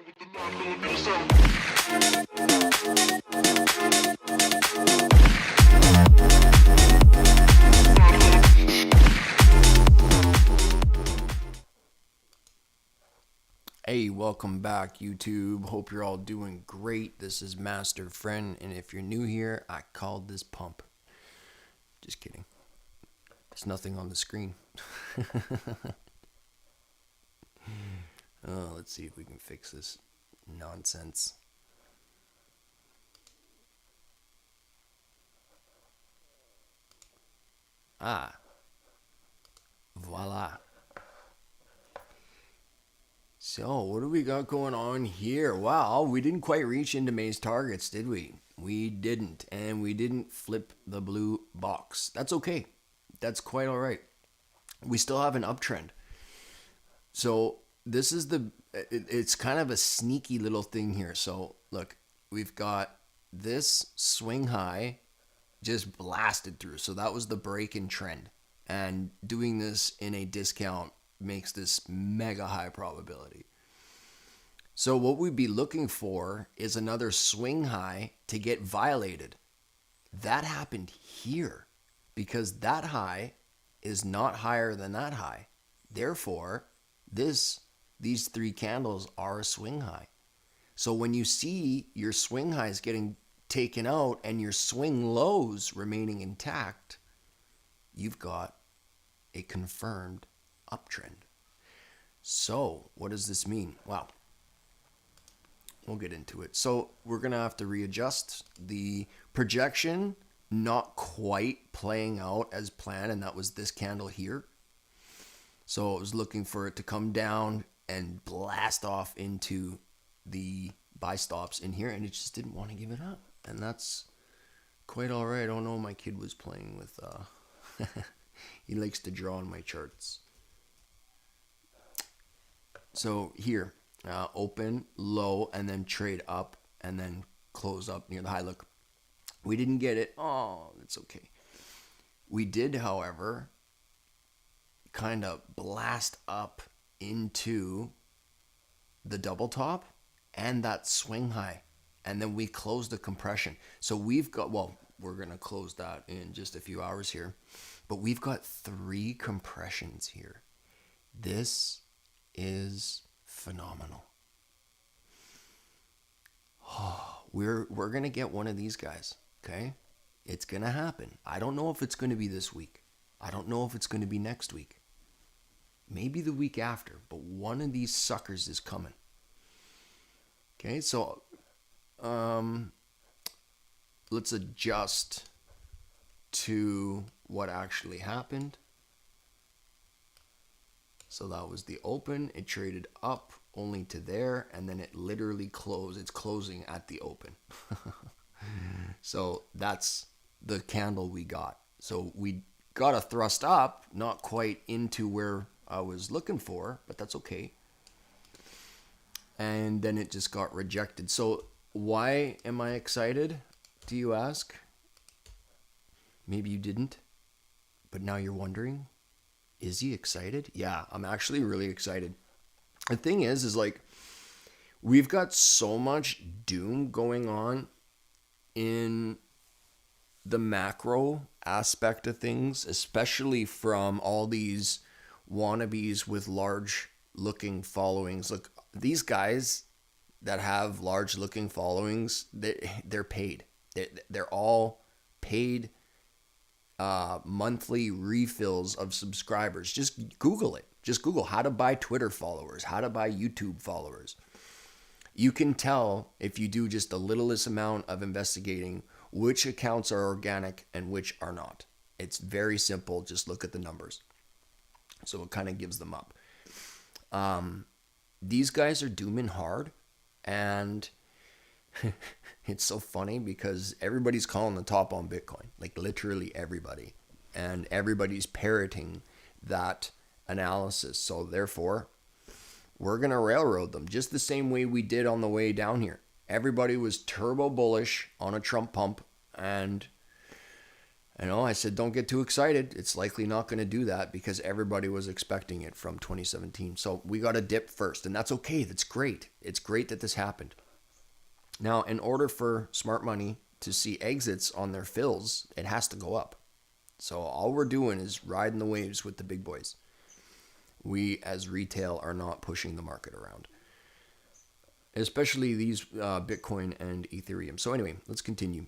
Hey, welcome back, YouTube. Hope you're all doing great. This is Master Friend, and if you're new here, I called this pump. Just kidding. There's nothing on the screen. Let's see if we can fix this nonsense. Voila. So, what do we got going on here? Wow, we didn't quite reach into May's targets, did we? We didn't, and we didn't flip the blue box. That's okay. That's quite all right. We still have an uptrend. So, this is it's kind of a sneaky little thing here. So, look, we've got this swing high just blasted through. So, that was the break in trend. And doing this in a discount makes this mega high probability. So what we'd be looking for is another swing high to get violated. That happened here because that high is not higher than that high. Therefore, these three candles are a swing high. So when you see your swing highs getting taken out and your swing lows remaining intact, you've got a confirmed uptrend. So what does this mean? Well, we'll get into it. So we're going to have to readjust the projection, not quite playing out as planned, and that was this candle here. So I was looking for it to come down and blast off into the buy stops in here, and it just didn't want to give it up. And that's quite all right. I don't know, my kid was playing with he likes to draw on my charts. So here, open, low, and then trade up, and then close up near the high. Look, we didn't get it. Oh, that's okay. We did, however, kind of blast up into the double top and that swing high. And then we closed the compression. So we've got, well, we're going to close that in just a few hours here. But we've got 3 compressions here. This is phenomenal. Oh, we're going to get one of these guys, okay? It's going to happen. I don't know if it's going to be this week. I don't know if it's going to be next week. Maybe the week after, but one of these suckers is coming. Okay, so let's adjust to what actually happened. So that was the open. It traded up only to there, and then it literally closed. It's closing at the open. So that's the candle we got. So we got a thrust up, not quite into where I was looking for, but that's okay. And then it just got rejected. So why am I excited, do you ask? Maybe you didn't, but now you're wondering, is he excited? Yeah, I'm actually really excited. The thing is like, we've got so much doom going on in the macro aspect of things, especially from all these wannabes with large looking followings. Look, these guys that have large looking followings, they're paid. They're all paid monthly refills of subscribers. Just Google it. Just Google how to buy Twitter followers, how to buy YouTube followers. You can tell if you do just the littlest amount of investigating which accounts are organic and which are not. It's very simple. Just look at the numbers. So it kind of gives them up. These guys are dooming hard, and it's so funny because everybody's calling the top on Bitcoin, like literally everybody, and everybody's parroting that analysis. So therefore, we're going to railroad them just the same way we did on the way down here. Everybody was turbo bullish on a Trump pump, and I said, don't get too excited. It's likely not going to do that because everybody was expecting it from 2017. So we got a dip first, and that's okay. That's great. It's great that this happened. Now, in order for smart money to see exits on their fills, it has to go up. So all we're doing is riding the waves with the big boys. We, as retail, are not pushing the market around, especially these Bitcoin and Ethereum. So anyway, let's continue.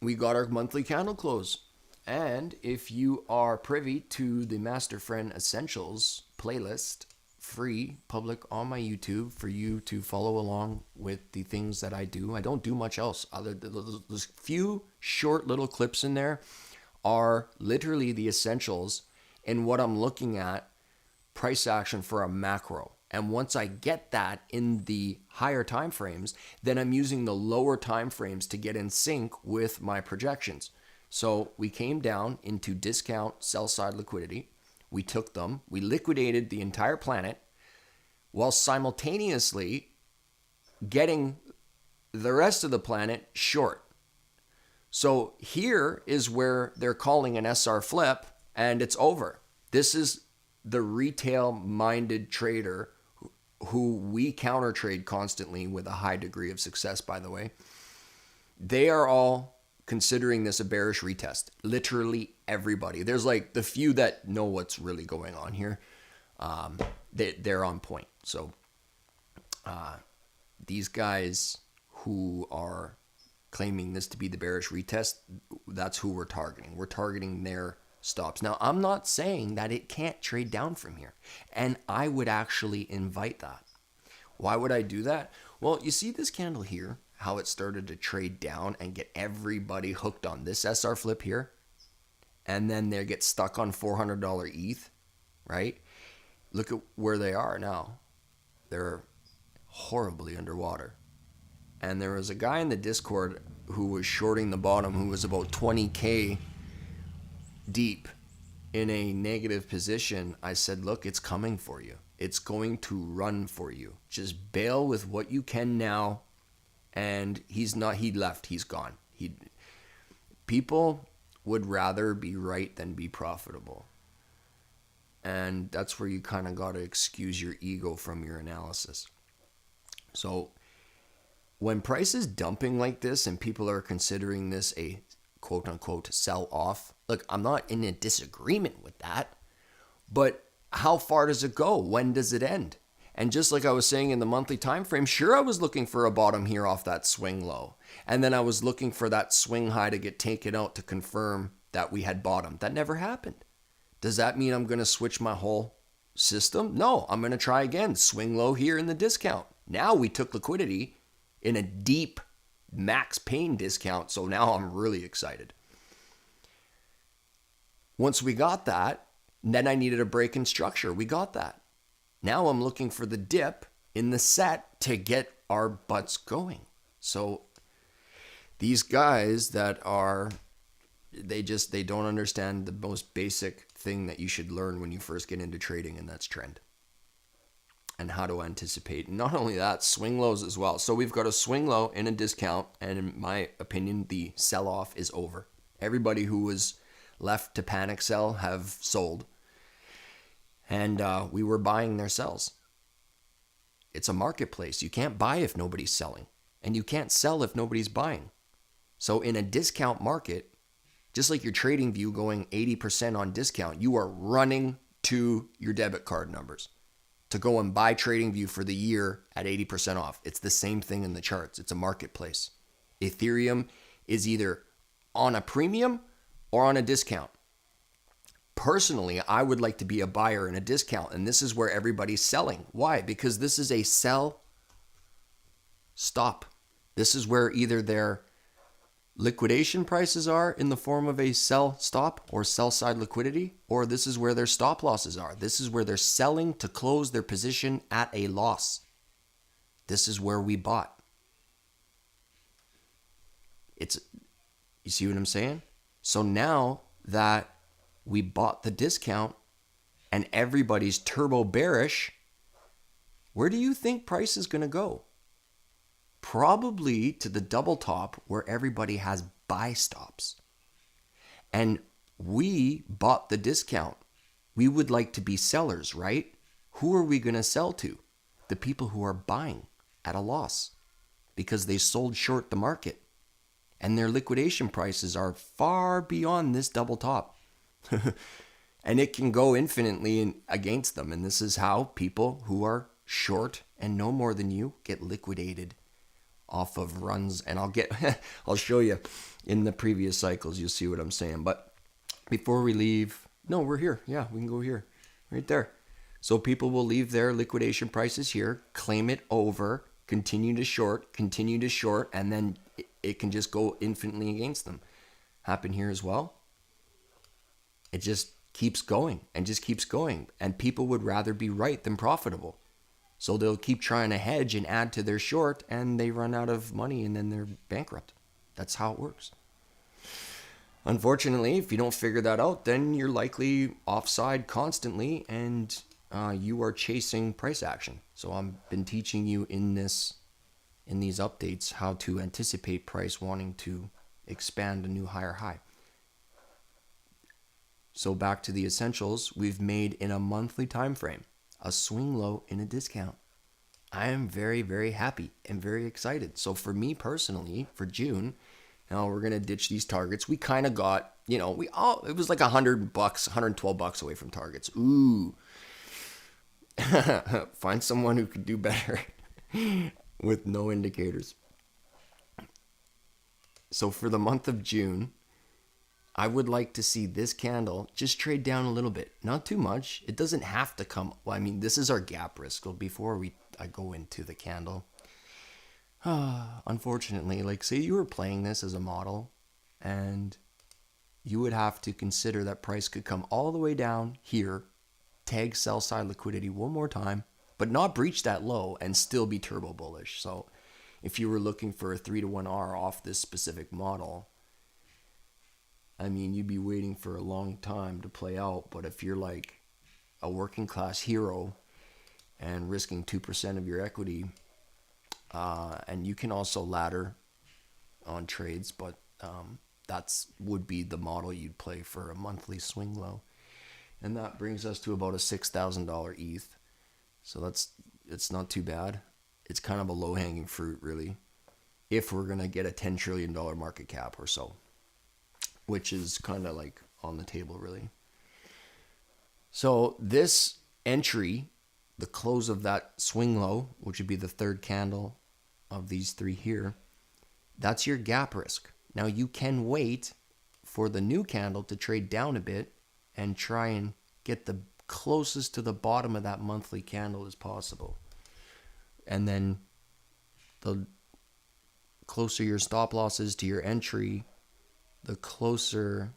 We got our monthly candle close. And if you are privy to the Master Friend Essentials playlist, free, public on my YouTube for you to follow along with the things that I do. I don't do much else. Other than those few short little clips in there are literally the essentials and what I'm looking at price action for a macro. And once I get that in the higher time frames, then I'm using the lower time frames to get in sync with my projections. So we came down into discount sell side liquidity. We took them, we liquidated the entire planet while simultaneously getting the rest of the planet short. So here is where they're calling an SR flip and it's over. This is the retail minded trader who we counter trade constantly with a high degree of success, by the way. They are all considering this a bearish retest. Literally everybody. There's like the few that know what's really going on here. They're on point. So these guys who are claiming this to be the bearish retest, that's who we're targeting. We're targeting their stops. Now, I'm not saying that it can't trade down from here, and I would actually invite that. Why would I do that? Well, you see this candle here, how it started to trade down and get everybody hooked on this SR flip here, and then they get stuck on $400 ETH, right? Look at where they are now. They're horribly underwater. And there was a guy in the Discord who was shorting the bottom who was about 20K deep in a negative position. I said, look, it's coming for you. It's going to run for you. Just bail with what you can now. And he left, he's gone. People would rather be right than be profitable. And that's where you kind of got to excuse your ego from your analysis. So when price is dumping like this and people are considering this a quote unquote sell off, look, I'm not in a disagreement with that, but how far does it go? When does it end? And just like I was saying in the monthly time frame, sure, I was looking for a bottom here off that swing low. And then I was looking for that swing high to get taken out to confirm that we had bottomed. That never happened. Does that mean I'm going to switch my whole system? No, I'm going to try again. Swing low here in the discount. Now we took liquidity in a deep max pain discount. So now I'm really excited. Once we got that, then I needed a break in structure. We got that. Now I'm looking for the dip in the set to get our butts going. So these guys that are, they don't understand the most basic thing that you should learn when you first get into trading, and that's trend and how to anticipate. Not only that, swing lows as well. So we've got a swing low in a discount, and in my opinion, the sell-off is over. Everybody who was left to panic sell have sold. And we were buying their sells. It's a marketplace. You can't buy if nobody's selling. And you can't sell if nobody's buying. So in a discount market, just like your trading view going 80% on discount, you are running to your debit card numbers to go and buy trading view for the year at 80% off. It's the same thing in the charts. It's a marketplace. Ethereum is either on a premium or on a discount. Personally, I would like to be a buyer in a discount, and this is where everybody's selling. Why? Because this is a sell stop. This is where either their liquidation prices are in the form of a sell stop or sell side liquidity, or this is where their stop losses are. This is where they're selling to close their position at a loss. This is where we bought. You see what I'm saying? So now that we bought the discount and everybody's turbo bearish, where do you think price is going to go? Probably to the double top where everybody has buy stops. And we bought the discount. We would like to be sellers, right? Who are we going to sell to? The people who are buying at a loss because they sold short the market. And their liquidation prices are far beyond this double top. And it can go infinitely against them. And this is how people who are short and no more than you get liquidated off of runs. And I'll show you in the previous cycles. You'll see what I'm saying. But before we leave, no, we're here. Yeah, we can go here, right there. So people will leave their liquidation prices here, claim it over, continue to short, and then it can just go infinitely against them. Happen here as well. It just keeps going and just keeps going. And people would rather be right than profitable. So they'll keep trying to hedge and add to their short, and they run out of money and then they're bankrupt. That's how it works. Unfortunately, if you don't figure that out, then you're likely offside constantly and you are chasing price action. So I've been teaching you in these updates how to anticipate price wanting to expand a new higher high. So back to the essentials, we've made in a monthly time frame a swing low in a discount. I am very, very happy and very excited. So for me personally, for June, now we're gonna ditch these targets. We kind of got, it was like $100, $112 away from targets. Ooh. Find someone who could do better with no indicators. So for the month of June, I would like to see this candle just trade down a little bit. Not too much. It doesn't have to come. Well, I mean, this is our gap risk. Well, before I go into the candle, unfortunately, like say you were playing this as a model and you would have to consider that price could come all the way down here, tag sell side liquidity one more time, but not breach that low and still be turbo bullish. So if you were looking for a 3-to-1 R off this specific model, I mean, you'd be waiting for a long time to play out. But if you're like a working class hero and risking 2% of your equity, and you can also ladder on trades, but that's would be the model you'd play for a monthly swing low. And that brings us to about a $6,000 ETH. So it's not too bad. It's kind of a low-hanging fruit, really, if we're going to get a $10 trillion market cap or so, which is kind of like on the table, really. So this entry, the close of that swing low, which would be the third candle of these three here, that's your gap risk. Now you can wait for the new candle to trade down a bit and try and get the closest to the bottom of that monthly candle as possible. And then the closer your stop loss is to your entry, the closer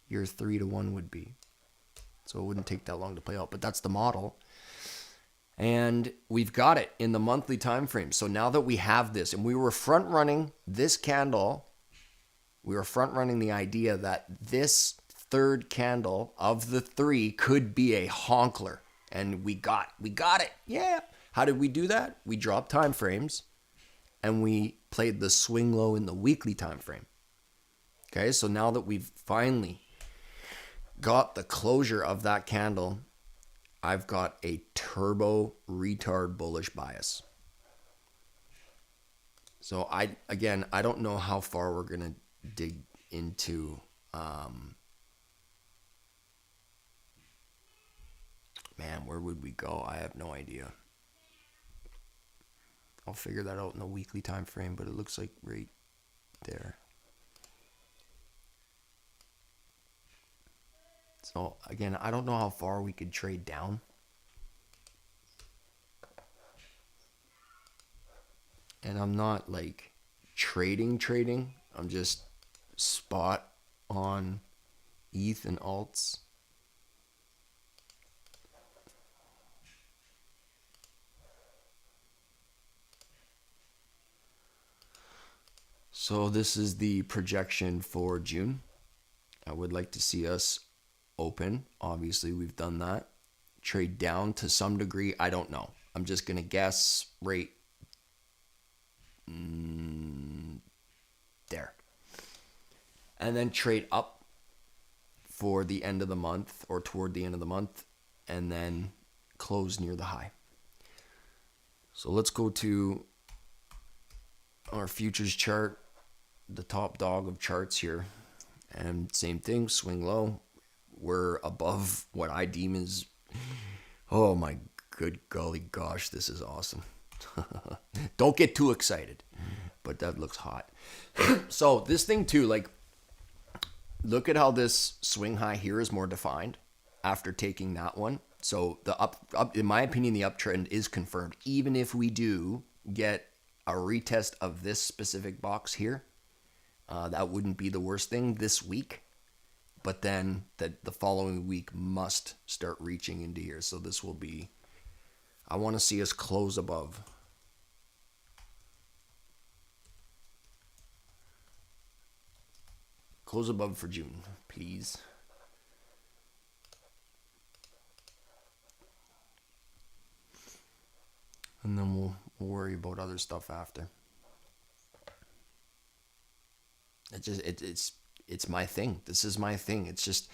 your 3-to-1 would be. So it wouldn't take that long to play out, but that's the model. And we've got it in the monthly time frame. So now that we have this, and we were front running this candle, we were front running the idea that this third candle of the three could be a honkler. And we got it. Yeah. How did we do that? We dropped time frames and we played the swing low in the weekly time frame. Okay, so now that we've finally got the closure of that candle, I've got a turbo retard bullish bias. So I don't know how far we're going to dig into man, where would we go? I have no idea. I'll figure that out in the weekly time frame, but it looks like right there. So again, I don't know how far we could trade down. And I'm not like trading. I'm just spot on ETH and alts. So this is the projection for June. I would like to see us open. Obviously, we've done that. Trade down to some degree. I don't know. I'm just going to guess right there. And then trade up for the end of the month or toward the end of the month, and then close near the high. So let's go to our futures chart, the top dog of charts here. And same thing, swing low. We're above what I deem is, oh my good golly gosh, this is awesome. Don't get too excited, but that looks hot. So this thing too, like, look at how this swing high here is more defined after taking that one. So the up, in my opinion, the uptrend is confirmed. Even if we do get a retest of this specific box here, that wouldn't be the worst thing this week. But then the following week must start reaching into here. So this will be, I want to see us close above. Close above for June, please. And then we'll worry about other stuff after. It's my thing. This is my thing. It's just,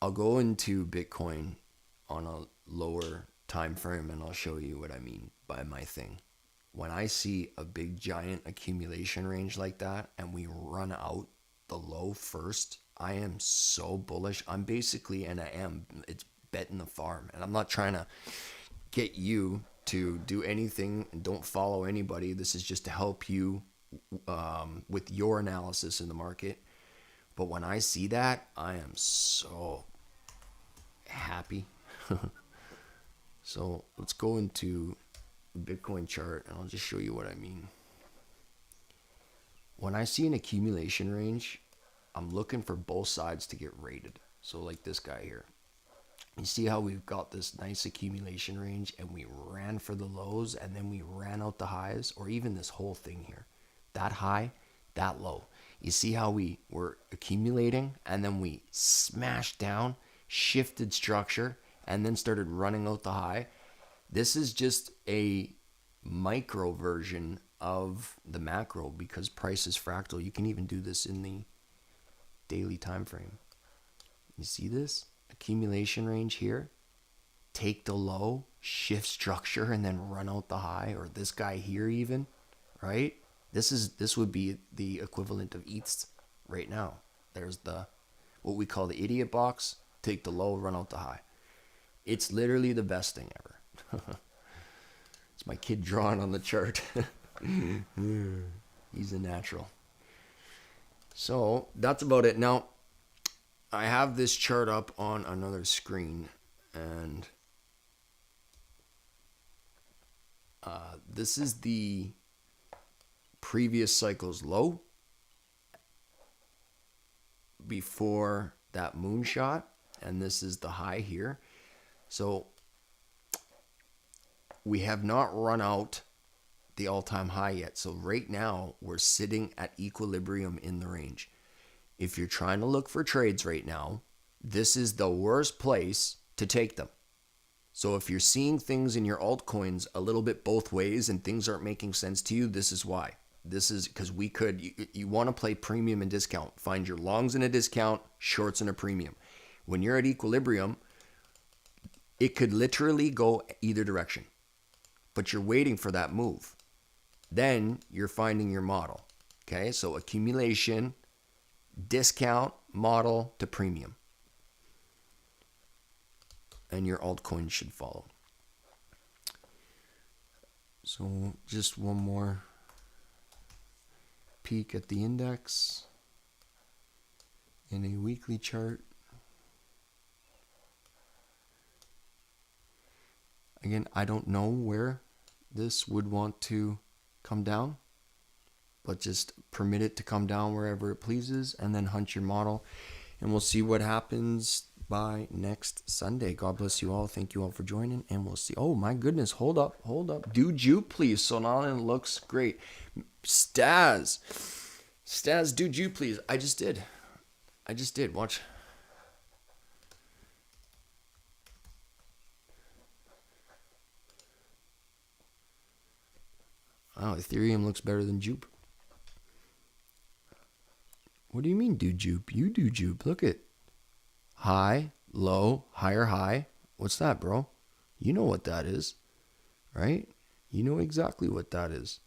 I'll go into Bitcoin on a lower time frame and I'll show you what I mean by my thing. When I see a big giant accumulation range like that and we run out the low first, I am so bullish. I'm basically, and I am, it's betting the farm. And I'm not trying to get you to do anything and don't follow anybody. This is just to help you with your analysis in the market. But when I see that, I am so happy. So let's go into the Bitcoin chart and I'll just show you what I mean. When I see an accumulation range, I'm looking for both sides to get rated. So like this guy here. You see how we've got this nice accumulation range and we ran for the lows and then we ran out the highs, or even this whole thing here. That high, that low. You see how we were accumulating and then we smashed down, shifted structure, and then started running out the high. This is just a micro version of the macro because price is fractal. You can even do this in the daily time frame. You see this? Accumulation range here. Take the low, shift structure, and then run out the high, or this guy here even, right? This would be the equivalent of ETH right now. There's the what we call the idiot box. Take the low, run out the high. It's literally the best thing ever. It's my kid drawing on the chart. He's a natural. So that's about it. Now, I have this chart up on another screen, and this is the previous cycle's low before that moonshot, and this is the high here. So we have not run out the all-time high yet. So right now we're sitting at equilibrium in the range. If you're trying to look for trades right now, this is the worst place to take them. So if you're seeing things in your altcoins a little bit both ways and things aren't making sense to you, this is why. This is because you want to play premium and discount. Find your longs in a discount, shorts in a premium. When you're at equilibrium, it could literally go either direction, but you're waiting for that move. Then you're finding your model. Okay, so accumulation, discount, model to premium. And your altcoin should follow. So just one more peek at the index in a weekly chart. Again, I don't know where this would want to come down, but just permit it to come down wherever it pleases and then hunt your model. And we'll see what happens by next Sunday. God bless you all. Thank you all for joining, and we'll see. Oh my goodness, hold up. Do Jupe, please. Solana looks great. Staz, do Jupe, please. I just did. Watch. Oh, Ethereum looks better than Jupe. What do you mean, do Jupe? You do Jupe. Look at high, low, higher high. What's that, bro? You know what that is, right? You know exactly what that is.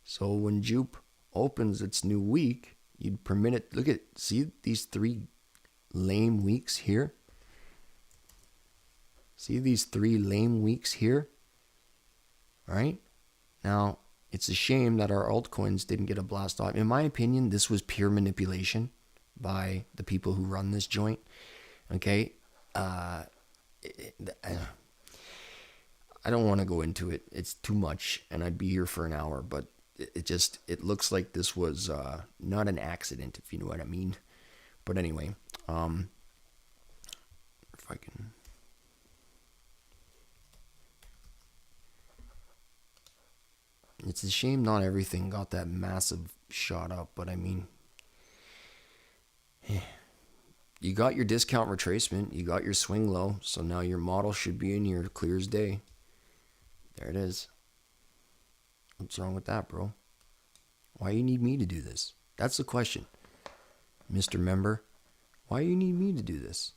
So when Jupe opens its new week, you'd permit it. Look at, see these 3 lame weeks here? See these 3 lame weeks here? Right? Now, it's a shame that our altcoins didn't get a blast off. In my opinion, this was pure manipulation by the people who run this joint. Okay? I don't want to go into it. It's too much, and I'd be here for an hour, but it looks like this was not an accident, if you know what I mean. But anyway, if I can... It's a shame not everything got that massive shot up, but I mean, you got your discount retracement, you got your swing low, so now your model should be in here clear as day. There it is. What's wrong with that, bro? Why you need me to do this? That's the question, Mr. Member. Why you need me to do this?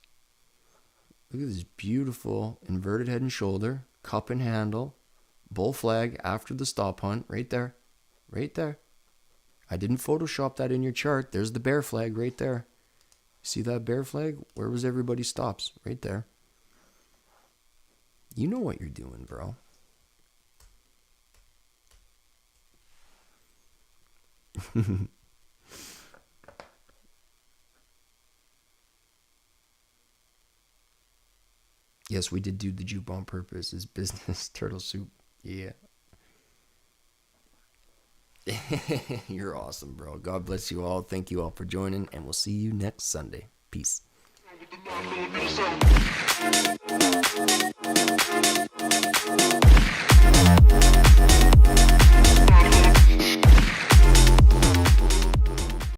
Look at this beautiful inverted head and shoulder, cup and handle, bull flag after the stop hunt, right there. Right there. I didn't Photoshop that in your chart. There's the bear flag right there. See that bear flag? Where was everybody's stops? Right there. You know what you're doing, bro. Yes, we did do the jupe on purpose. It's business turtle soup. Yeah. You're awesome, bro. God bless you all. Thank you all for joining, and we'll see you next Sunday. Peace.